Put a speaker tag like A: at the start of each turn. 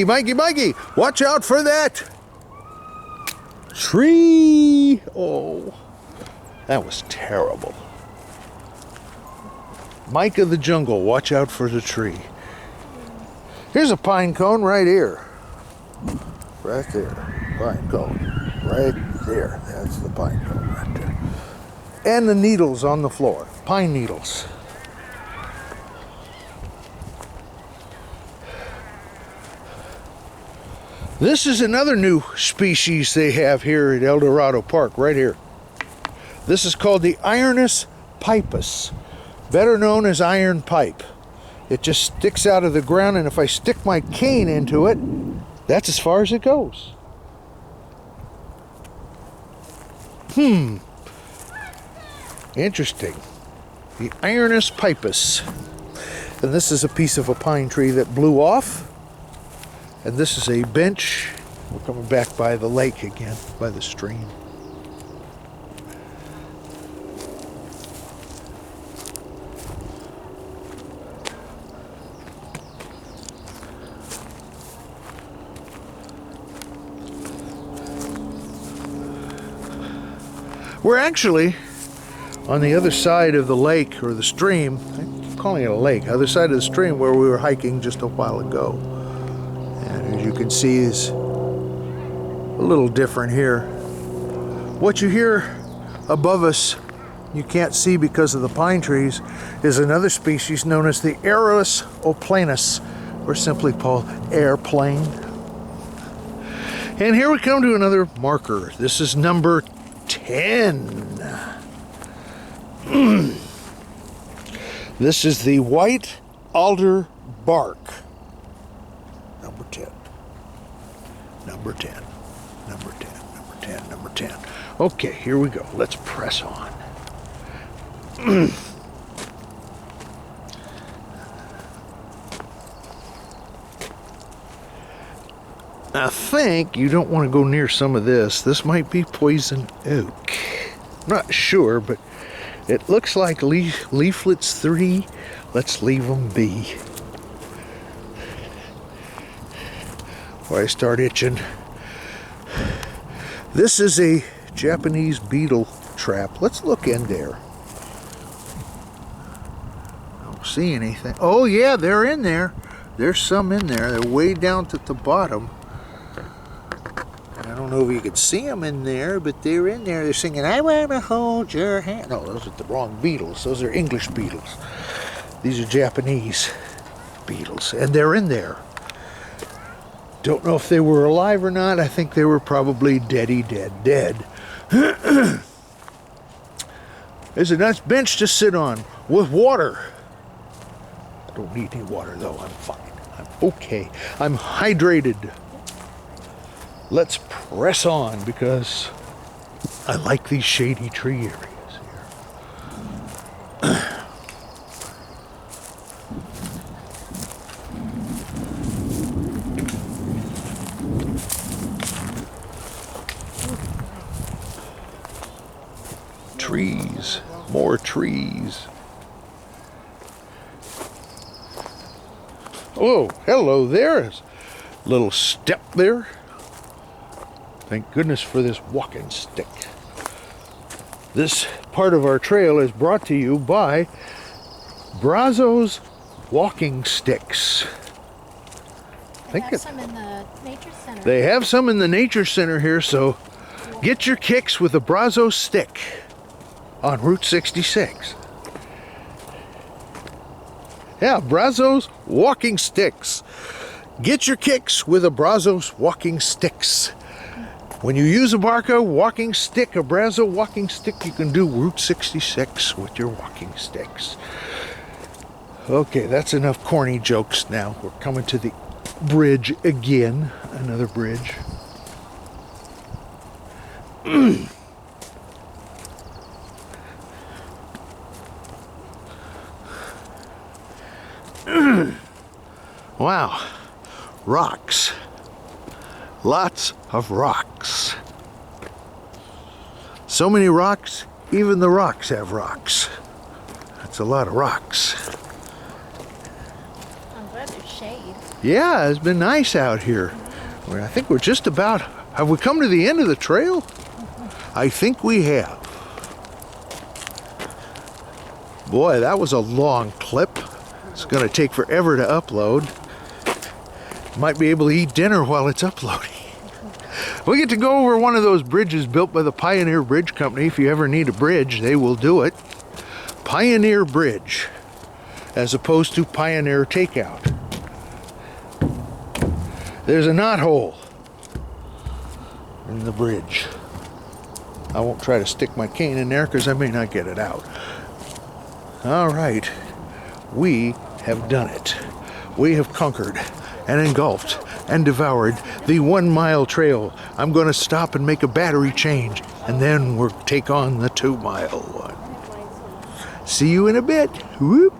A: Mikey, watch out for that tree. Oh, that was terrible. Mike of the jungle, watch out for the tree. Here's a pine cone right here. Right there, pine cone. Right there, that's the pine cone right there. And the needles on the floor, pine needles. This is another new species they have here at El Dorado Park, right here. This is called the Ironus pipus, better known as iron pipe. It just sticks out of the ground, and if I stick my cane into it, that's as far as it goes. Interesting. The Ironus pipus. And this is a piece of a pine tree that blew off. And this is a bench. We're coming back by the lake again, by the stream. We're actually on the other side of the lake, or the stream. I'm calling it a lake. Other side of the stream where we were hiking just a while ago. And as you can see, is a little different here. What you hear above us, you can't see because of the pine trees, is another species known as the Aerus oplanus, or simply called airplane. And here we come to another marker. This is number 10. This is the white alder bark. Number 10. Number 10. Number 10. Number 10. Number 10. Okay, here we go. Let's press on. I think you don't want to go near some of this. This might be poison oak. I'm not sure, but it looks like leaflets 3. Let's leave them be. Before I start itching. This is a Japanese beetle trap. Let's look in there. I don't see anything. Oh yeah, they're in there. There's some in there. They're way down at the bottom. I don't know if you can see them in there, but they're in there. They're singing, I want to hold your hand. No, those are the wrong beetles. Those are English beetles. These are Japanese beetles, and they're in there. Don't know if they were alive or not. I think they were probably dead. There's a nice bench to sit on with water. I don't need any water, though. I'm fine. I'm okay. I'm hydrated. Let's press on, because I like these shady tree areas here. Trees, more trees. Oh, hello there. Little step there. Thank goodness for this walking stick. This part of our trail is brought to you by Brazos walking sticks.
B: They have some in the nature center.
A: They have some in the nature center here, so get your kicks with a Brazos stick on Route 66. Yeah, Brazos walking sticks. Get your kicks with a Brazos walking sticks. When you use a Barca walking stick, a Brazos walking stick, you can do Route 66 with your walking sticks. Okay, that's enough corny jokes now. We're coming to the bridge again. Another bridge. Wow. Rocks. Lots of rocks. So many rocks, even the rocks have rocks. That's a lot of rocks.
B: I'm glad they're shade.
A: Yeah, it's been nice out here. Well, I think we're just about... Have we come to the end of the trail? I think we have. Boy, that was a long clip. It's going to take forever to upload. Might be able to eat dinner while it's uploading. We get to go over one of those bridges built by the Pioneer Bridge Company. If you ever need a bridge, they will do it. Pioneer Bridge, as opposed to Pioneer Takeout. There's a knothole in the bridge. I won't try to stick my cane in there because I may not get it out. All right, we have done it. We have conquered and engulfed and devoured the 1 mile trail. I'm going to stop and make a battery change, and then we'll take on the 2 mile one. See you in a bit. Whoop.